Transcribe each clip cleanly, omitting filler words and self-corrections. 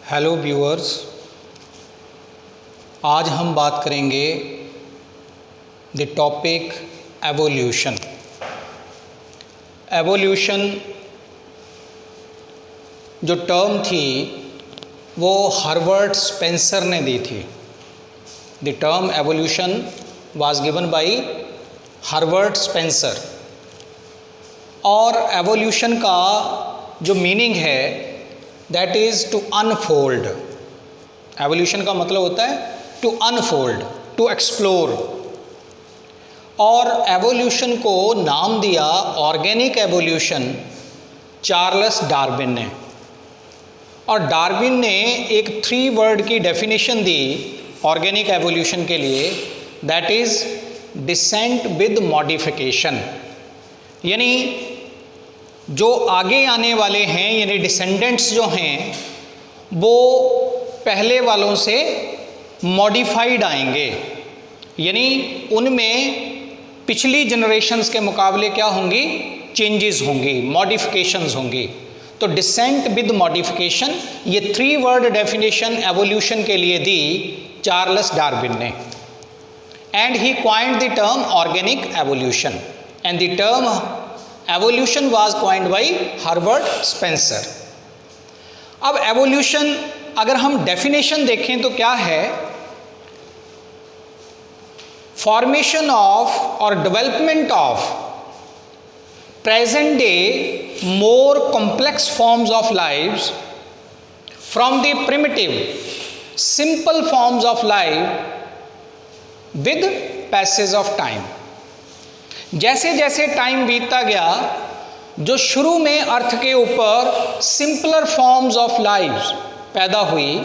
Hello viewers, आज हम बात करेंगे द टॉपिक एवोल्यूशन। एवोल्यूशन जो टर्म थी वो हर्बर्ट स्पेंसर ने दी थी। The term evolution was given by Herbert Spencer. और एवोल्यूशन का जो मीनिंग है that is to unfold. Evolution का मतलब होता है टू अनफोल्ड, टू एक्सप्लोर। और एवोल्यूशन को नाम दिया ऑर्गेनिक एवोल्यूशन चार्ल्स डार्विन ने। और डार्विन ने एक 3 वर्ड की डेफिनेशन दी ऑर्गेनिक एवोल्यूशन के लिए, that is descent with modification. यानी जो आगे आने वाले हैं यानी डिसेंडेंट्स जो हैं वो पहले वालों से मॉडिफाइड आएंगे, यानी उनमें पिछली जनरेशन्स के मुकाबले क्या होंगी, चेंजेस होंगी, मॉडिफिकेशंस होंगी। तो डिसेंट विद मॉडिफिकेशन ये 3 वर्ड डेफिनेशन एवोल्यूशन के लिए दी चार्ल्स डार्विन ने। And he coined the term organic evolution and the term evolution was coined bye Herbert Spencer. अब एवोल्यूशन अगर हम डेफिनेशन देखें तो क्या है, फॉर्मेशन ऑफ और development of present day more complex forms of lives from the primitive simple forms of life with passage of time. जैसे जैसे टाइम बीतता गया, जो शुरू में अर्थ के ऊपर सिंपलर फॉर्म्स ऑफ लाइफ पैदा हुई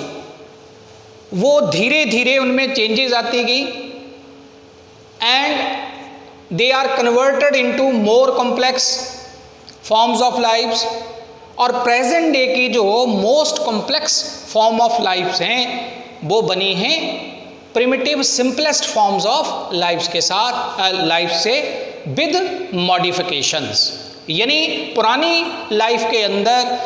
वो धीरे धीरे उनमें चेंजेस आती गई and they are converted into more complex forms of lifes. और प्रेजेंट डे की जो most complex form of lifes हैं वो बनी हैं primitive simplest forms of lifes के साथ, लाइफ से विद मॉडिफिकेशंस। यानी पुरानी लाइफ के अंदर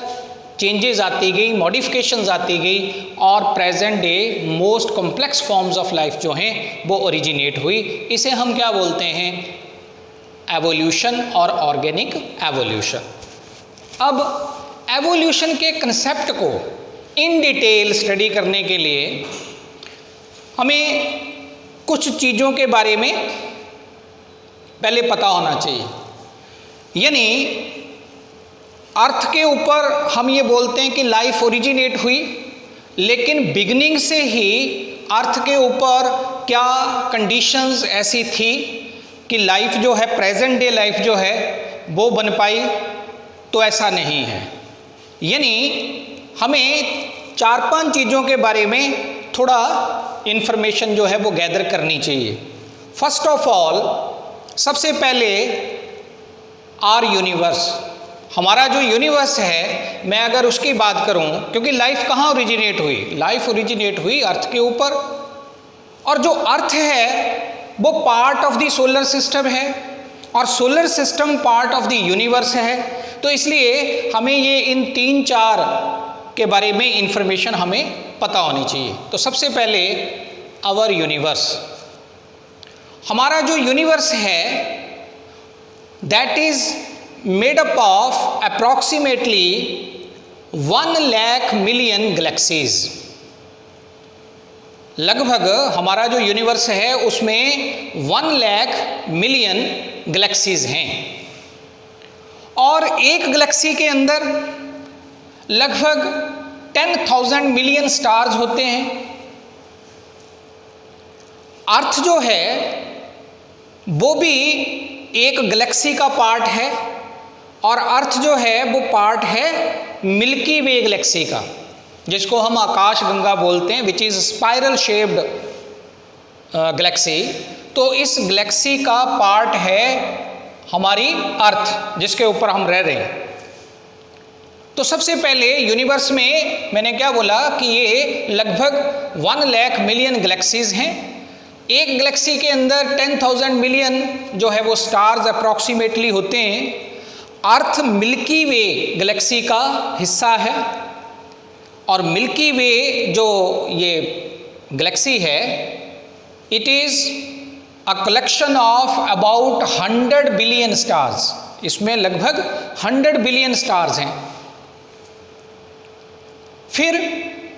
चेंजेस आती गई, मॉडिफिकेशंस आती गई और present day most complex forms of life जो हैं वो ओरिजिनेट हुई। इसे हम क्या बोलते हैं, एवोल्यूशन और ऑर्गेनिक एवोल्यूशन। अब एवोल्यूशन के कंसेप्ट को इन डिटेल स्टडी करने के लिए हमें कुछ चीज़ों के बारे में पहले पता होना चाहिए। यानी अर्थ के ऊपर हम ये बोलते हैं कि लाइफ ओरिजिनेट हुई, लेकिन बिगनिंग से ही अर्थ के ऊपर क्या कंडीशंस ऐसी थी कि लाइफ जो है, प्रेजेंट डे लाइफ जो है वो बन पाई, तो ऐसा नहीं है। यानी हमें 4-5 चीज़ों के बारे में थोड़ा इन्फॉर्मेशन जो है वो गैदर करनी चाहिए। फर्स्ट ऑफ ऑल, सबसे पहले आर यूनिवर्स, हमारा जो यूनिवर्स है, मैं अगर उसकी बात करूं, क्योंकि लाइफ कहाँ ओरिजिनेट हुई, लाइफ ओरिजिनेट हुई अर्थ के ऊपर। और जो अर्थ है वो part of the solar system है और solar system part of the universe है। तो इसलिए हमें ये इन 3-4 के बारे में इंफॉर्मेशन हमें पता होनी चाहिए। तो सबसे पहले आवर यूनिवर्स, हमारा जो यूनिवर्स है that is made up of approximately 1 lakh million galaxies. लगभग हमारा जो यूनिवर्स है उसमें 1 लाख मिलियन गैलेक्सीज हैं। और एक गैलेक्सी के अंदर लगभग 10,000 मिलियन स्टार्स होते हैं। अर्थ जो है वो भी एक गैलेक्सी का पार्ट है और अर्थ जो है वो पार्ट है मिल्की वे गैलेक्सी का, जिसको हम आकाश गंगा बोलते हैं, which is spiral shaped Galaxy. तो इस गैलेक्सी का पार्ट है हमारी अर्थ, जिसके ऊपर हम रह रहे हैं। तो सबसे पहले यूनिवर्स में मैंने क्या बोला कि ये लगभग 1 लाख मिलियन गैलेक्सीज हैं। एक गैलेक्सी के अंदर 10,000 मिलियन जो है वो स्टार्स अप्रॉक्सीमेटली होते हैं। अर्थ मिल्की वे गैलेक्सी का हिस्सा है और मिल्की वे जो ये गैलेक्सी है, it is a collection of about 100 billion stars. इसमें लगभग 100 बिलियन स्टार्स हैं। फिर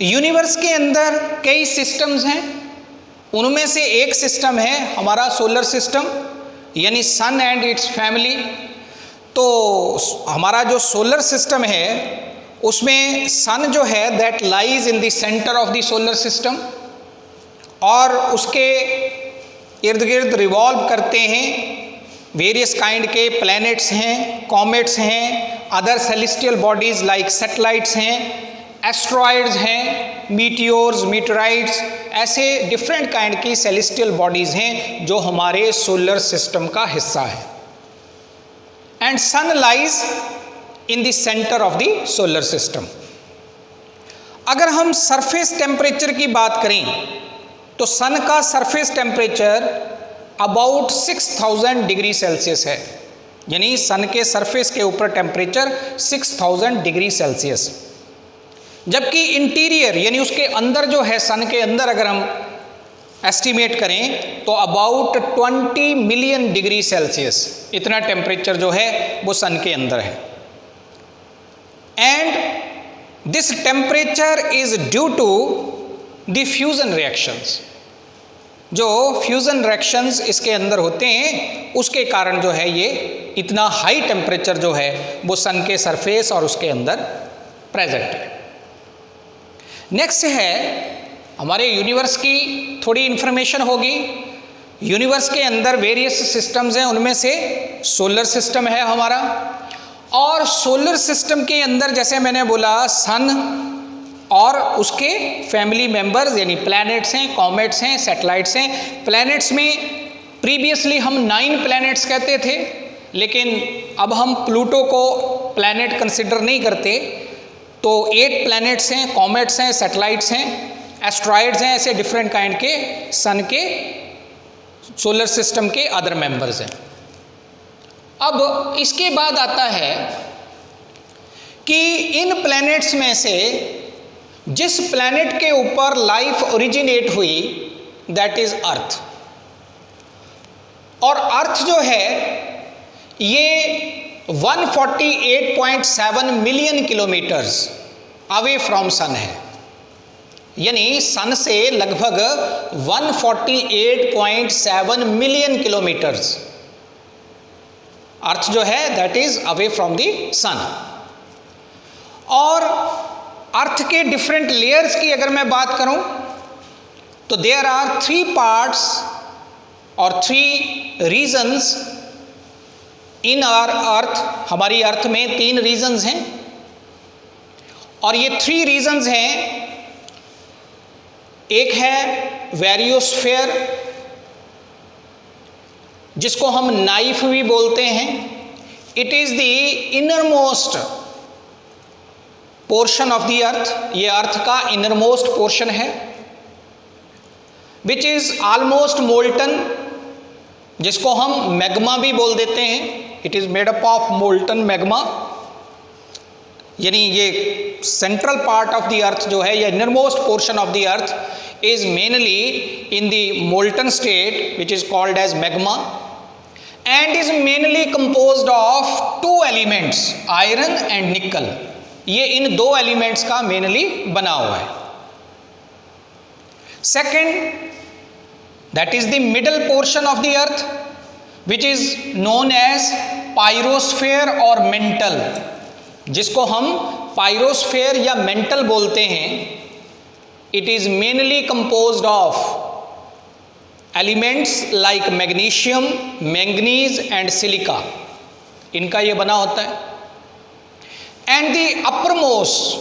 यूनिवर्स के अंदर कई सिस्टम्स हैं, उनमें से एक सिस्टम है हमारा सोलर सिस्टम, यानी सन एंड इट्स फैमिली। तो हमारा जो सोलर सिस्टम है उसमें सन जो है that lies in the centre of the solar system, और उसके इर्द गिर्द रिवॉल्व करते हैं वेरियस काइंड के प्लैनेट्स हैं, कॉमेट्स हैं, other celestial bodies like satellites हैं, एस्ट्रॉयड्स हैं, मीटियोर्स, मीटराइट्स, ऐसे डिफरेंट काइंड की सेलेस्टियल बॉडीज हैं जो हमारे सोलर सिस्टम का हिस्सा है। And sun lies in the centre of the solar system. अगर हम सरफेस टेम्परेचर की बात करें तो सन का surface temperature about 6000 degree Celsius है, यानी सन के सरफेस के ऊपर टेम्परेचर 6000 डिग्री सेल्सियस। जबकि इंटीरियर यानी उसके अंदर जो है, सन के अंदर अगर हम एस्टिमेट करें तो अबाउट 20 मिलियन डिग्री सेल्सियस इतना टेम्परेचर जो है वो सन के अंदर है। And this temperature is due to the fusion reactions. जो फ्यूजन रिएक्शंस इसके अंदर होते हैं उसके कारण जो है ये इतना हाई टेम्परेचर जो है वो सन के सरफेस और उसके अंदर प्रेजेंट है। नेक्स्ट है हमारे यूनिवर्स की थोड़ी इन्फॉर्मेशन होगी। यूनिवर्स के अंदर वेरियस सिस्टम्स हैं, उनमें से सोलर सिस्टम है हमारा, और सोलर सिस्टम के अंदर जैसे मैंने बोला सन और उसके फैमिली मेंबर्स यानी प्लैनेट्स हैं, कॉमेट्स हैं, सैटेलाइट्स हैं। प्लैनेट्स में प्रीवियसली हम 9 प्लैनेट्स कहते थे, लेकिन अब हम प्लूटो को प्लैनेट कंसिडर नहीं करते। तो 8 प्लैनेट्स हैं, कॉमेट्स हैं, सैटेलाइट्स हैं, एस्ट्रॉयड्स हैं, ऐसे डिफरेंट काइंड के सन के सोलर सिस्टम के अदर मेंबर्स हैं। अब इसके बाद आता है कि इन प्लैनेट्स में से जिस प्लैनेट के ऊपर लाइफ ओरिजिनेट हुई दैट इज अर्थ। और अर्थ जो है ये 148.7 million kilometres away from sun है, यानी सन से लगभग 148.7 मिलियन किलोमीटर्स अर्थ जो है that is away from the sun. और अर्थ के डिफरेंट लेयर्स की अगर मैं बात करूं तो देयर आर 3 पार्ट्स और 3 रीजन्स इन आवर अर्थ। हमारी अर्थ में 3 रीजन्स हैं, और ये 3 रीजन्स हैं। एक है वेरियोस्फीयर, जिसको हम नाइफ भी बोलते हैं। It is the inner most portion of the अर्थ, ये अर्थ का इनर मोस्ट पोर्शन है। विच इज ऑलमोस्ट मोल्टन, जिसको हम मैग्मा भी बोल देते हैं। It is made up of molten magma, यानी ये central part of the earth जो है, ये inner most portion of the earth is mainly in the molten state which is called as magma, and is mainly composed of 2 elements, iron and nickel. ये इन 2 elements का mainly बना हुआ है। Second, that is the middle portion of the earth which is known as pyrosphere और mantle, जिसको हम pyrosphere या mantle बोलते हैं। It is mainly composed of elements like magnesium, manganese and silica, इनका ये बना होता है। एंड द अपर मोस्ट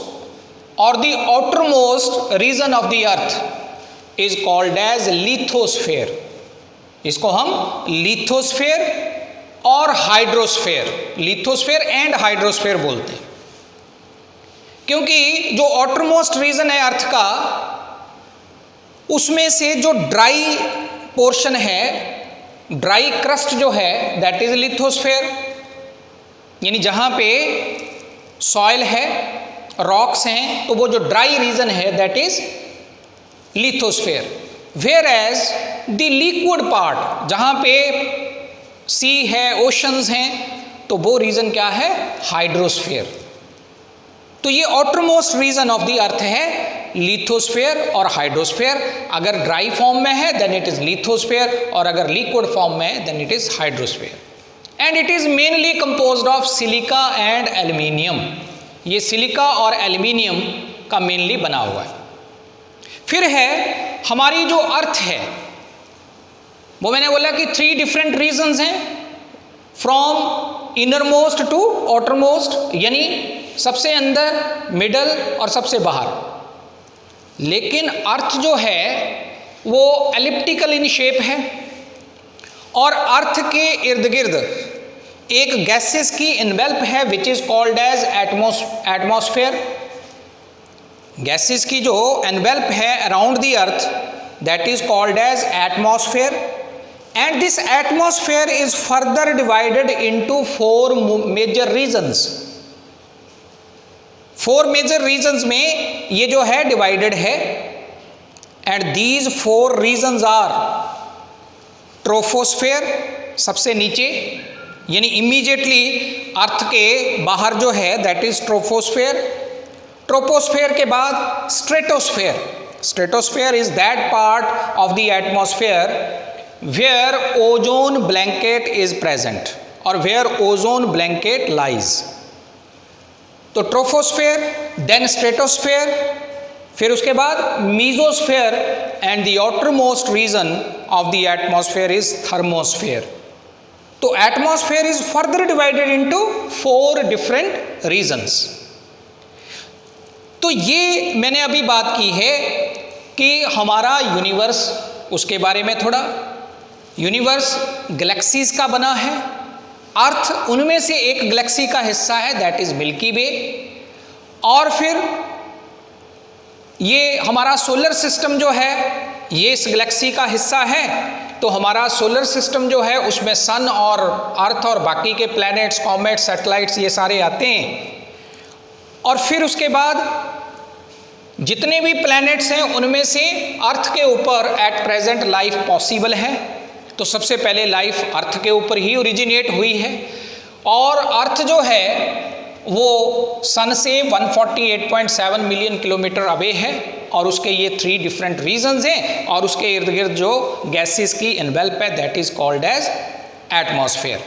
और the outer most region of the earth is called as lithosphere. इसको हम लिथोस्फेयर और हाइड्रोस्फेयर, लिथोस्फेयर एंड हाइड्रोस्फेयर बोलते हैं, क्योंकि जो आउटर मोस्ट रीजन है अर्थ का, उसमें से जो ड्राई पोर्शन है, ड्राई क्रस्ट जो है दैट इज लिथोस्फेयर, यानी जहाँ पे सॉइल है रॉक्स हैं, तो वो जो ड्राई रीजन है that is lithosphere. Whereas the liquid part, जहां पे सी है, ओशंस हैं, तो वो रीजन क्या है, हाइड्रोस्फेयर। तो ये outermost region of the earth है लिथोस्फेयर और हाइड्रोस्फेयर। अगर ड्राई फॉर्म में है देन इट इज लिथोस्फेयर, और अगर लिक्विड फॉर्म में है then it is hydrosphere. And it is mainly composed of silica and aluminium. ये सिलिका और एल्यूमिनियम का मेनली बना हुआ है। फिर है हमारी जो अर्थ है, वो मैंने बोला कि 3 डिफरेंट रीजन्स हैं, from inner most to outer most, यानी सबसे अंदर, मिडल और सबसे बाहर। लेकिन अर्थ जो है वो एलिप्टिकल इन शेप है, और अर्थ के इर्द गिर्द एक गैसेस की इन्वेल्प है which is called as atmosphere. Gases की जो एनवेल्प है around the earth that is called as atmosphere, and this atmosphere is further divided into 4 major regions. 4 major regions में ये जो है डिवाइडेड है, and these 4 regions are troposphere, सबसे नीचे, यानी इमीडिएटली अर्थ के बाहर जो है दैट इज ट्रोफोस्फेयर। ट्रोपोस्फेयर के बाद stratosphere. Stratosphere is that part of the atmosphere where ozone blanket is present, और वेयर ओजोन ब्लैंकेट लाइज। तो ट्रोफोस्फेयर, देन स्ट्रेटोस्फेयर, फिर उसके बाद mesosphere, and the outer most region of the atmosphere is thermosphere. तो atmosphere is further divided into 4 different regions. तो ये मैंने अभी बात की है कि हमारा यूनिवर्स, उसके बारे में थोड़ा। यूनिवर्स गैलेक्सीज का बना है, अर्थ उनमें से एक गैलेक्सी का हिस्सा है दैट इज मिल्की वे, और फिर ये हमारा सोलर सिस्टम जो है ये इस गैलेक्सी का हिस्सा है। तो हमारा सोलर सिस्टम जो है उसमें सन और अर्थ और बाकी के प्लैनेट्स, कॉमेट्स, सैटेलाइट्स ये सारे आते हैं। और फिर उसके बाद जितने भी प्लैनेट्स हैं उनमें से अर्थ के ऊपर एट प्रेजेंट लाइफ पॉसिबल है। तो सबसे पहले लाइफ अर्थ के ऊपर ही ओरिजिनेट हुई है, और अर्थ जो है वो सन से 148.7 मिलियन किलोमीटर अवे है, और उसके ये 3 डिफरेंट रीजन्स हैं, और उसके इर्द गिर्द जो गैसेस की इन्वेल्प है that is called as atmosphere.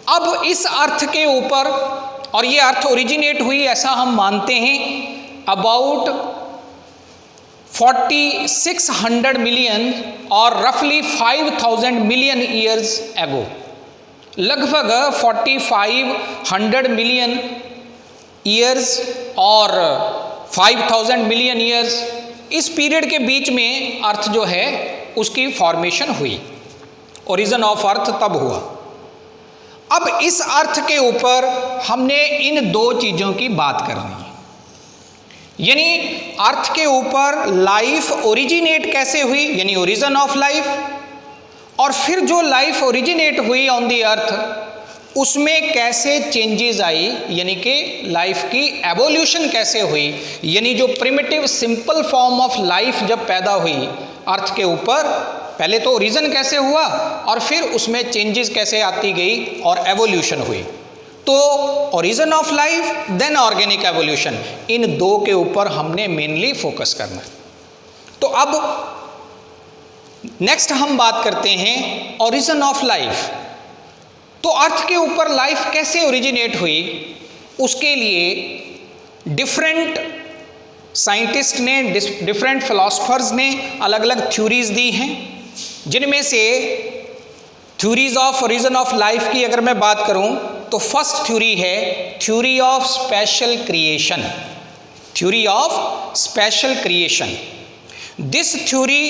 अब इस अर्थ के ऊपर, और ये अर्थ ओरिजिनेट हुई ऐसा हम मानते हैं अबाउट 4600 मिलियन और रफली 5000 मिलियन ईयर्स एगो। लगभग 4500 मिलियन ईयर्स और 5000 मिलियन ईयर्स, इस पीरियड के बीच में अर्थ जो है उसकी फॉर्मेशन हुई, ओरिजिन ऑफ अर्थ तब हुआ। अब इस अर्थ के ऊपर हमने इन 2 चीज़ों की बात करनी है, यानी अर्थ के ऊपर लाइफ ओरिजिनेट कैसे हुई, यानी ओरिजिन ऑफ लाइफ, और फिर जो लाइफ ओरिजिनेट हुई ऑन द अर्थ उसमें कैसे चेंजेस आई, यानी कि लाइफ की एवोल्यूशन कैसे हुई, यानी जो primitive simple form of life जब पैदा हुई अर्थ के ऊपर, पहले तो ओरिजिन कैसे हुआ और फिर उसमें चेंजेस कैसे आती गई और एवोल्यूशन हुई। तो origin of life then organic evolution, इन 2 के ऊपर हमने मेनली फोकस करना है। तो अब नेक्स्ट हम बात करते हैं ओरिजिन ऑफ लाइफ। तो अर्थ के ऊपर लाइफ कैसे ओरिजिनेट हुई, उसके लिए डिफरेंट साइंटिस्ट ने, डिफरेंट फिलोसफर्स ने अलग अलग थ्योरीज दी हैं, जिनमें से theories of origin of life की अगर मैं बात करूं तो फर्स्ट थ्योरी है theory of special creation. Theory of special creation, this theory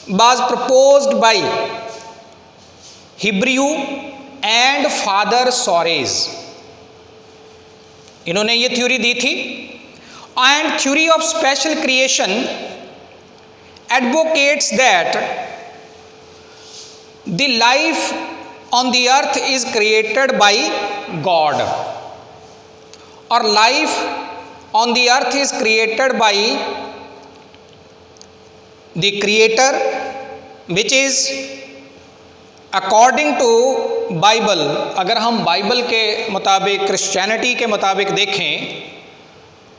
was proposed by Hebrew and Father Soares। इन्होंने ये थ्योरी दी थी। And theory of special creation advocates that the life on the earth is created by God, और life on the earth is created by the creator, which is according to Bible. अगर हम Bible के मुताबिक, Christianity के मुताबिक देखें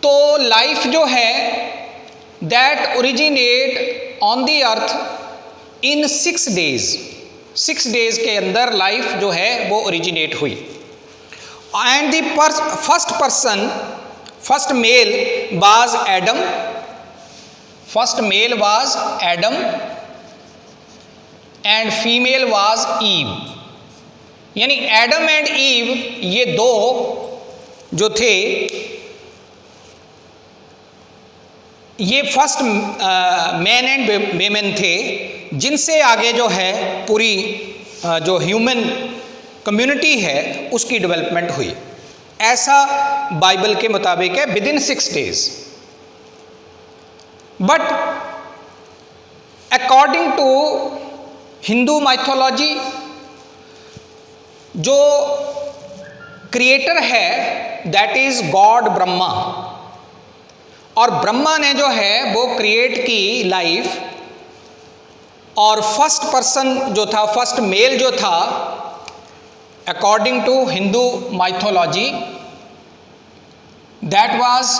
तो life जो है that originate on the earth in 6 days, 6 days के अंदर लाइफ जो है वो ओरिजिनेट हुई। And the first person, first male was Adam, first male was Adam and female was Eve. यानी एडम एंड ईव ये दो जो थे ये फर्स्ट मैन एंड वेमेन थे, जिनसे आगे जो है पूरी जो ह्यूमन कम्युनिटी है उसकी डेवलपमेंट हुई। ऐसा बाइबल के मुताबिक है within 6 days। But according to Hindu mythology जो क्रिएटर है दैट इज गॉड ब्रह्मा, और ब्रह्मा ने जो है वो क्रिएट की लाइफ, और फर्स्ट पर्सन जो था, फर्स्ट मेल जो था according to Hindu mythology that was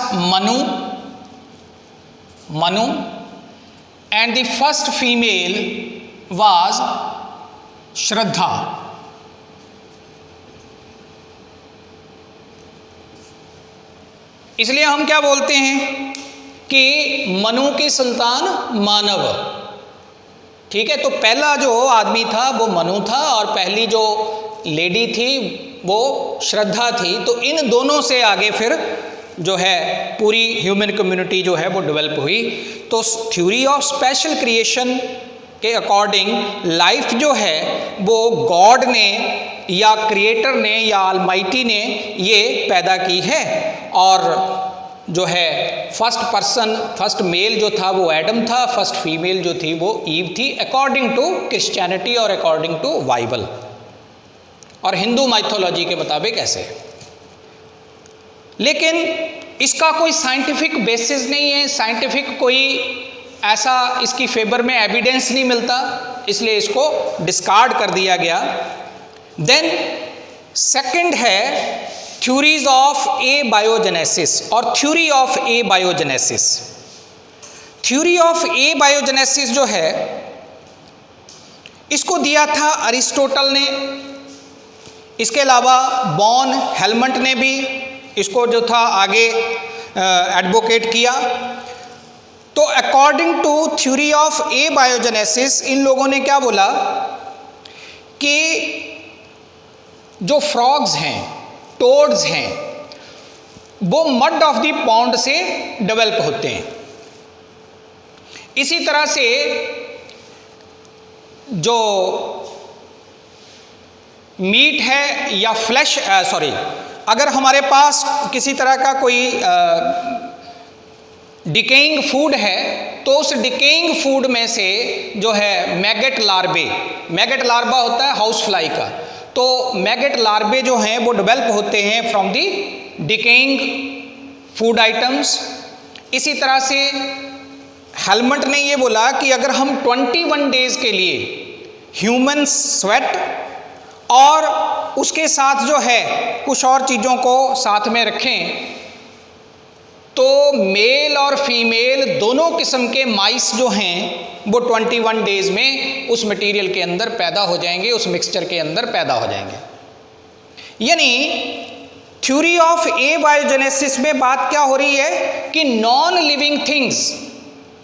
Manu and the first female was Shraddha. इसलिए हम क्या बोलते हैं कि मनु की संतान मानव। ठीक है, तो पहला जो आदमी था वो मनु था और पहली जो लेडी थी वो श्रद्धा थी। तो इन दोनों से आगे फिर जो है पूरी ह्यूमन कम्युनिटी जो है वो डेवलप हुई। तो थ्योरी ऑफ स्पेशल क्रिएशन के अकॉर्डिंग लाइफ जो है वो गॉड ने या क्रिएटर ने या ऑलमाइटी ने ये पैदा की है। और जो है फर्स्ट पर्सन, फर्स्ट मेल जो था वो एडम था, फर्स्ट फीमेल जो थी वो ईव थी, अकॉर्डिंग टू क्रिश्चियनिटी और अकॉर्डिंग टू बाइबल और हिंदू माइथोलॉजी के मुताबिक ऐसे। लेकिन इसका कोई साइंटिफिक बेसिस नहीं है, साइंटिफिक कोई ऐसा इसकी फेवर में एविडेंस नहीं मिलता, इसलिए इसको डिस्कार्ड कर दिया गया। देन सेकंड है थ्योरीज ऑफ ए बायोजेनेसिस और theory of abiogenesis. Theory of A biogenesis जो है इसको दिया था अरिस्टोटल ने, इसके अलावा बॉन हेलमंट ने भी इसको जो था आगे एडवोकेट किया। तो according to theory of abiogenesis इन लोगों ने क्या बोला कि जो फ्रॉग्स हैं, टोड्स हैं, वो मड ऑफ द पॉन्ड से डेवलप होते हैं। इसी तरह से जो मीट है या फ्लैश अगर हमारे पास किसी तरह का कोई डिकेइंग फूड है तो उस डिकेइंग फूड में से जो है मैगेट लार्वा होता है हाउस फ्लाई का, तो मैगेट लार्वे जो हैं वो डेवलप होते हैं from the decaying food items. इसी तरह से हेलमंट ने ये बोला कि अगर हम 21 डेज के लिए ह्यूमन स्वेट और उसके साथ जो है कुछ और चीज़ों को साथ में रखें तो मेल और फीमेल दोनों किस्म के माइस जो हैं वो 21 डेज में उस मटेरियल के अंदर पैदा हो जाएंगे, उस मिक्सचर के अंदर पैदा हो जाएंगे। यानी थ्योरी ऑफ ए बायोजेनेसिस में बात क्या हो रही है कि नॉन लिविंग थिंग्स,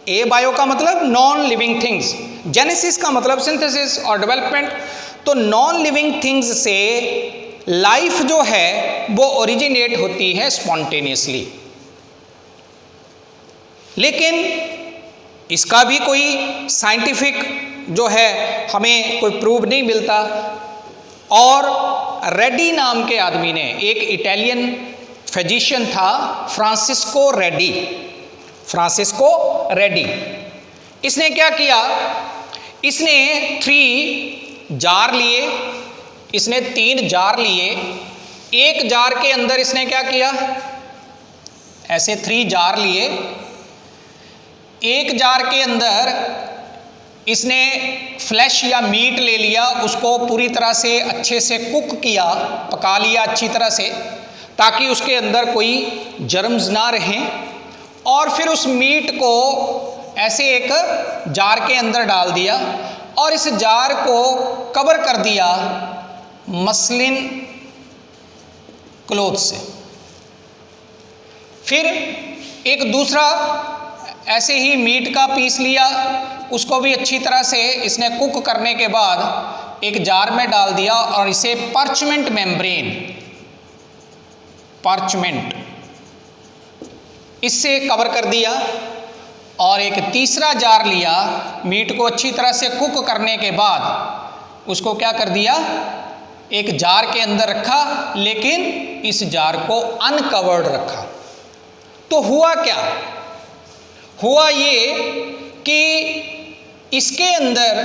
ए बायो का मतलब नॉन लिविंग थिंग्स, जेनेसिस का मतलब सिंथेसिस और डेवलपमेंट। तो नॉन लिविंग थिंग्स से लाइफ जो है वो ओरिजिनेट होती है स्पॉन्टेनियसली। लेकिन इसका भी कोई साइंटिफिक जो है हमें कोई प्रूफ नहीं मिलता। और रेडी नाम के आदमी ने, एक इटालियन फिजिशियन था फ्रांसिस्को रेडी, इसने क्या किया, इसने 3 जार लिए, इसने 3 जार लिए। एक जार के अंदर इसने क्या किया, ऐसे 3 जार लिए। एक जार के अंदर इसने फ्लैश या मीट ले लिया, उसको पूरी तरह से अच्छे से कुक किया, पका लिया अच्छी तरह से, ताकि उसके अंदर कोई जर्म्स ना रहें। और फिर उस मीट को ऐसे एक जार के अंदर डाल दिया और इस जार को कवर कर दिया मसलिन क्लॉथ से। फिर एक दूसरा ऐसे ही मीट का पीस लिया, उसको भी अच्छी तरह से इसने कुक करने के बाद एक जार में डाल दिया और इसे पार्चमेंट मेम्ब्रेन, पार्चमेंट, इससे कवर कर दिया। और एक तीसरा जार लिया, मीट को अच्छी तरह से कुक करने के बाद उसको क्या कर दिया, एक जार के अंदर रखा, लेकिन इस जार को अनकवर्ड रखा। तो हुआ क्या? हुआ ये कि इसके अंदर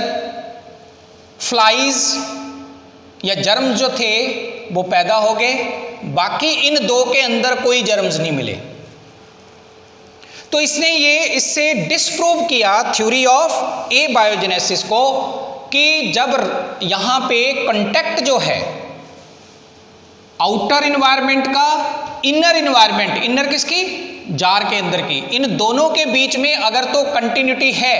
फ्लाइज या जर्म्स जो थे वो पैदा हो गए, बाकी इन 2 के अंदर कोई जर्म्स नहीं मिले। तो इसने ये इससे डिस्प्रूव किया थ्योरी ऑफ एबायोजेनेसिस को, कि जब यहाँ पे कांटेक्ट जो है आउटर इन्वायरमेंट का, इनर इन्वायरमेंट, इनर किसकी, जार के अंदर की, इन दोनों के बीच में अगर तो कंटिन्यूटी है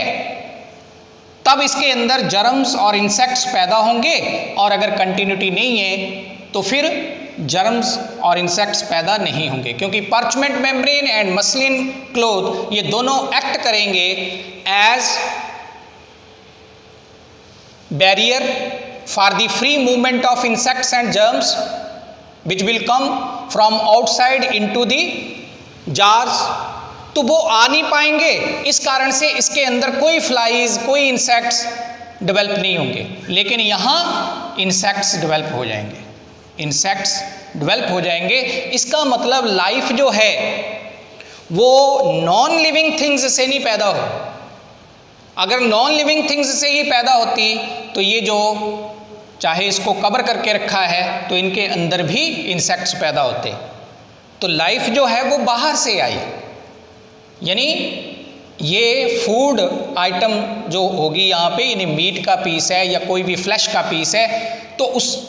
तब इसके अंदर जर्म्स और इंसेक्ट्स पैदा होंगे, और अगर कंटिन्यूटी नहीं है तो फिर जर्म्स और इंसेक्ट्स पैदा नहीं होंगे, क्योंकि parchment membrane and muslin cloth ये दोनों एक्ट करेंगे as barrier for the free movement of insects and germs which will come from outside into the jars. तो वो आ नहीं पाएंगे, इस कारण से इसके अंदर कोई फ्लाइज, कोई इंसेक्ट्स डेवलप नहीं होंगे। लेकिन यहाँ इंसेक्ट्स डेवलप हो जाएंगे, इंसेक्ट्स डेवलप हो जाएंगे। इसका मतलब लाइफ जो है वो नॉन लिविंग थिंग्स से नहीं पैदा हो। अगर नॉन लिविंग थिंग्स से ही पैदा होती तो ये जो चाहे इसको कवर करके रखा है तो इनके अंदर भी इंसेक्ट्स पैदा होते। तो लाइफ जो है वो बाहर से आई, यानी ये फूड आइटम जो होगी यहाँ पे, यानी मीट का पीस है या कोई भी फ्लैश का पीस है, तो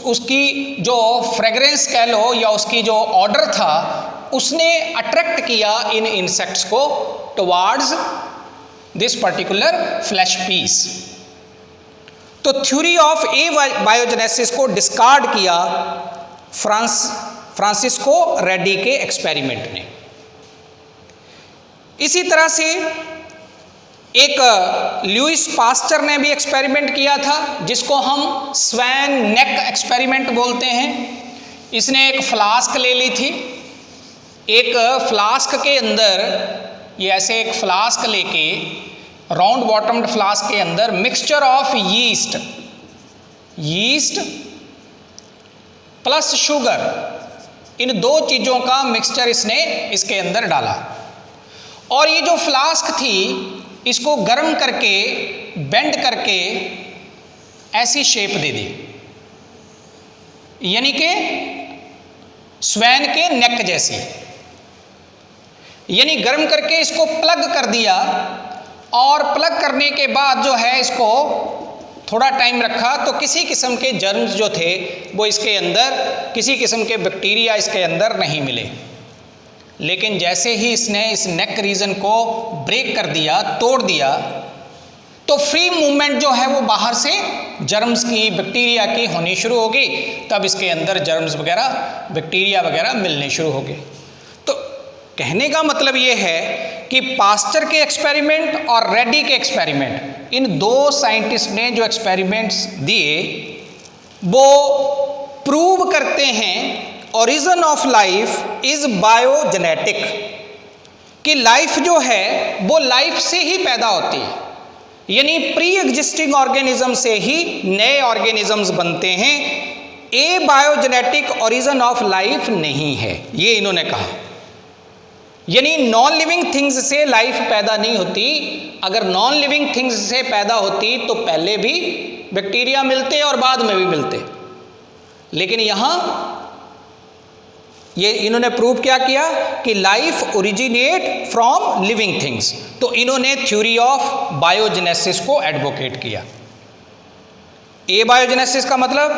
उसकी जो फ्रेगरेंस कह लो या उसकी जो ऑर्डर था, उसने अट्रैक्ट किया इन इंसेक्ट्स को towards this particular flash piece. तो थ्योरी ऑफ एबायोजेनेसिस को डिस्कार्ड किया फ्रांसिस्को रेड्डी के एक्सपेरिमेंट ने। इसी तरह से एक लुईस पास्चर ने भी एक्सपेरिमेंट किया था, जिसको हम स्वैन नेक एक्सपेरिमेंट बोलते हैं। इसने एक फ्लास्क ले ली थी, एक फ्लास्क के अंदर ये ऐसे एक फ्लास्क लेके, राउंड बॉटम्ड फ्लास्क के अंदर mixture of yeast plus sugar, इन 2 चीज़ों का मिक्सचर इसने इसके अंदर डाला। और ये जो फ्लास्क थी इसको गर्म करके, बेंड करके ऐसी शेप दे दी, यानी कि स्वैन के नेक जैसी, यानी गर्म करके इसको प्लग कर दिया। और प्लग करने के बाद जो है इसको थोड़ा टाइम रखा, तो किसी किस्म के जर्म्स जो थे वो इसके अंदर, किसी किस्म के बैक्टीरिया इसके अंदर नहीं मिले। लेकिन जैसे ही इसने इस नेक रीजन को ब्रेक कर दिया, तोड़ दिया, तो फ्री मूवमेंट जो है वो बाहर से जर्म्स की, बैक्टीरिया की होनी शुरू होगी। तब इसके अंदर जर्म्स वगैरह, बैक्टीरिया वगैरह मिलने शुरू हो गए। तो कहने का मतलब ये है कि पास्चर के एक्सपेरिमेंट और रेड्डी के एक्सपेरिमेंट, इन 2 साइंटिस्ट ने जो एक्सपेरिमेंट्स दिए वो प्रूव करते हैं origin of life is biogenetic, कि लाइफ जो है वो लाइफ से ही पैदा होती है, यानी प्री एग्जिस्टिंग ऑर्गेनिज्म से ही नए ऑर्गेनिजम्स बनते हैं। ए बायोजेनेटिक ओरिजिन ऑफ लाइफ नहीं है, ये इन्होंने कहा। यानी नॉन लिविंग थिंग्स से लाइफ पैदा नहीं होती। अगर नॉन लिविंग थिंग्स से पैदा होती तो पहले भी बैक्टीरिया मिलते और बाद में भी मिलते, लेकिन यहाँ ये इन्होंने प्रूव क्या किया कि life originate from living things. तो इन्होंने थ्योरी ऑफ बायोजेनेसिस को एडवोकेट किया। ए बायोजेनेसिस का मतलब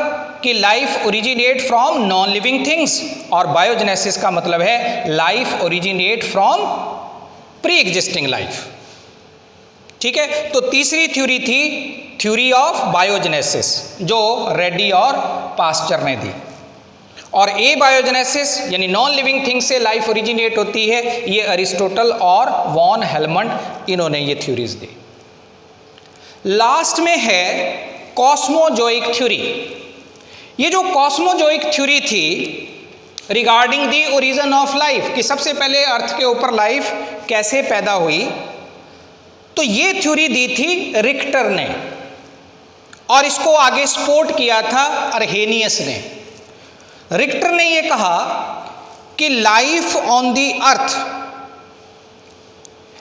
कि life originate from non living things, और बायोजेनेसिस का मतलब है life originate from pre existing life. ठीक है, तो तीसरी थ्योरी थी थ्योरी ऑफ बायोजेनेसिस जो रेड्डी और पास्चर ने दी। और ए बायोजेनेसिस यानी नॉन लिविंग थिंग से लाइफ ओरिजिनेट होती है, ये अरिस्टोटल और वॉन हेलमंड इन्होंने ये थ्योरीज दी। लास्ट में है कॉस्मोजोइक थ्योरी। ये जो कॉस्मोजोइक थ्योरी थी regarding the origin of life, कि सबसे पहले अर्थ के ऊपर लाइफ कैसे पैदा हुई, तो ये थ्योरी दी थी रिक्टर ने, और इसको आगे सपोर्ट किया था अर्हेनियस ने। रिक्टर ने ये कहा कि life on the earth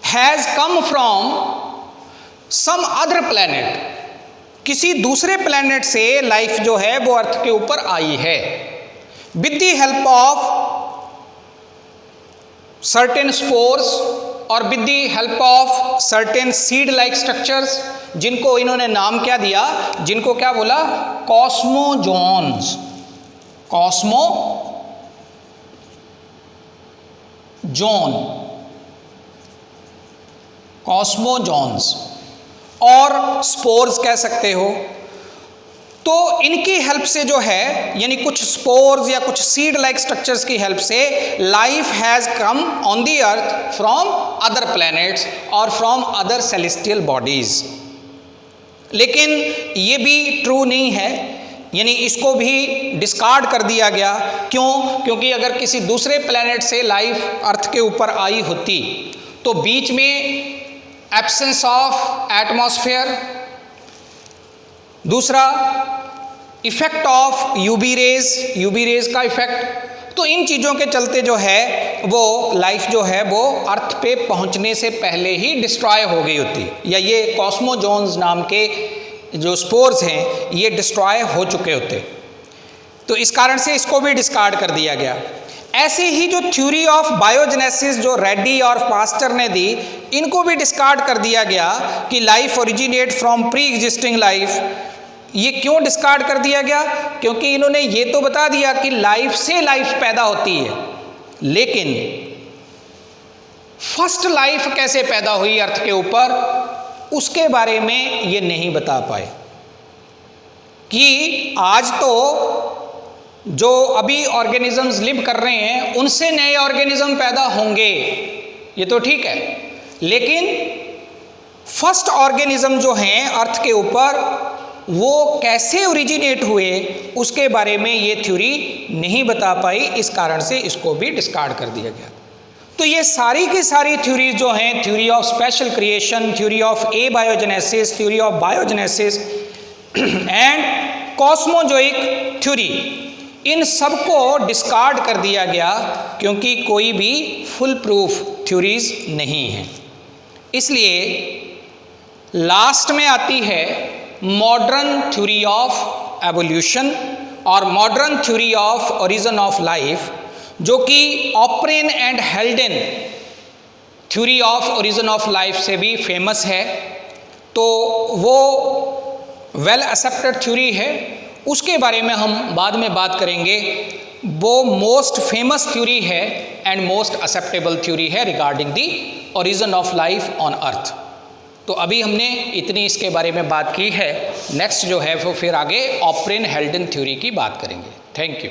has come from some other planet, किसी दूसरे प्लैनेट से लाइफ जो है वो अर्थ के ऊपर आई है, with the help of certain spores और with the help of certain seed like structures, जिनको इन्होंने नाम क्या दिया, जिनको क्या बोला, कॉस्मोजोन्स। कॉस्मोजोन्स और स्पोर्स कह सकते हो। तो इनकी हेल्प से जो है, यानी कुछ स्पोर्स या कुछ सीड लाइक स्ट्रक्चर्स की हेल्प से life has come on the earth from other planets और फ्रॉम अदर सेलेस्टियल बॉडीज। लेकिन ये भी ट्रू नहीं है, यानी इसको भी डिस्कार्ड कर दिया गया। क्यों? क्योंकि अगर किसी दूसरे प्लैनेट से लाइफ अर्थ के ऊपर आई होती तो बीच में एब्सेंस ऑफ एटमॉस्फेयर, दूसरा इफेक्ट ऑफ यूवी रेज का इफेक्ट, तो इन चीज़ों के चलते जो है वो लाइफ जो है वो अर्थ पे पहुंचने से पहले ही डिस्ट्रॉय हो गई होती, या ये कॉस्मोजोन्स नाम के जो स्पोर्स हैं ये डिस्ट्रॉय हो चुके होते। तो इस कारण से इसको भी डिस्कार्ड कर दिया गया। ऐसे ही जो थ्योरी ऑफ बायोजेनेसिस जो रेड्डी और पास्चर ने दी, इनको भी डिस्कार्ड कर दिया गया कि life originate from pre existing life. ये क्यों डिस्कार्ड कर दिया गया? क्योंकि इन्होंने ये तो बता दिया कि लाइफ से लाइफ पैदा होती है, लेकिन फर्स्ट लाइफ कैसे पैदा हुई अर्थ के ऊपर, उसके बारे में ये नहीं बता पाए। कि आज तो जो अभी ऑर्गेनिजम्स लिव कर रहे हैं उनसे नए ऑर्गेनिज्म पैदा होंगे, ये तो ठीक है, लेकिन फर्स्ट ऑर्गेनिज्म जो हैं अर्थ के ऊपर वो कैसे ओरिजिनेट हुए उसके बारे में ये थ्योरी नहीं बता पाई। इस कारण से इसको भी डिस्कार्ड कर दिया गया। तो ये सारी की सारी थ्योरीज जो हैं, theory of special creation, theory of abiogenesis, theory of biogenesis and cosmozoic theory, इन सबको डिस्कार्ड कर दिया गया क्योंकि कोई भी फुल प्रूफ थ्योरीज नहीं है। इसलिए लास्ट में आती है मॉडर्न थ्योरी ऑफ एवोल्यूशन और modern theory of origin of life, जो कि Oparin and Haldane theory of origin of life से भी फेमस है। तो वो वेल एक्सेप्टेड थ्योरी है, उसके बारे में हम बाद में बात करेंगे। वो मोस्ट फेमस थ्योरी है एंड मोस्ट एक्सेप्टेबल थ्योरी है regarding the origin of life on earth. तो अभी हमने इतनी इसके बारे में बात की है। नेक्स्ट जो है वो फिर आगे ऑप्रेन हेल्डेन थ्योरी की बात करेंगे। Thank you.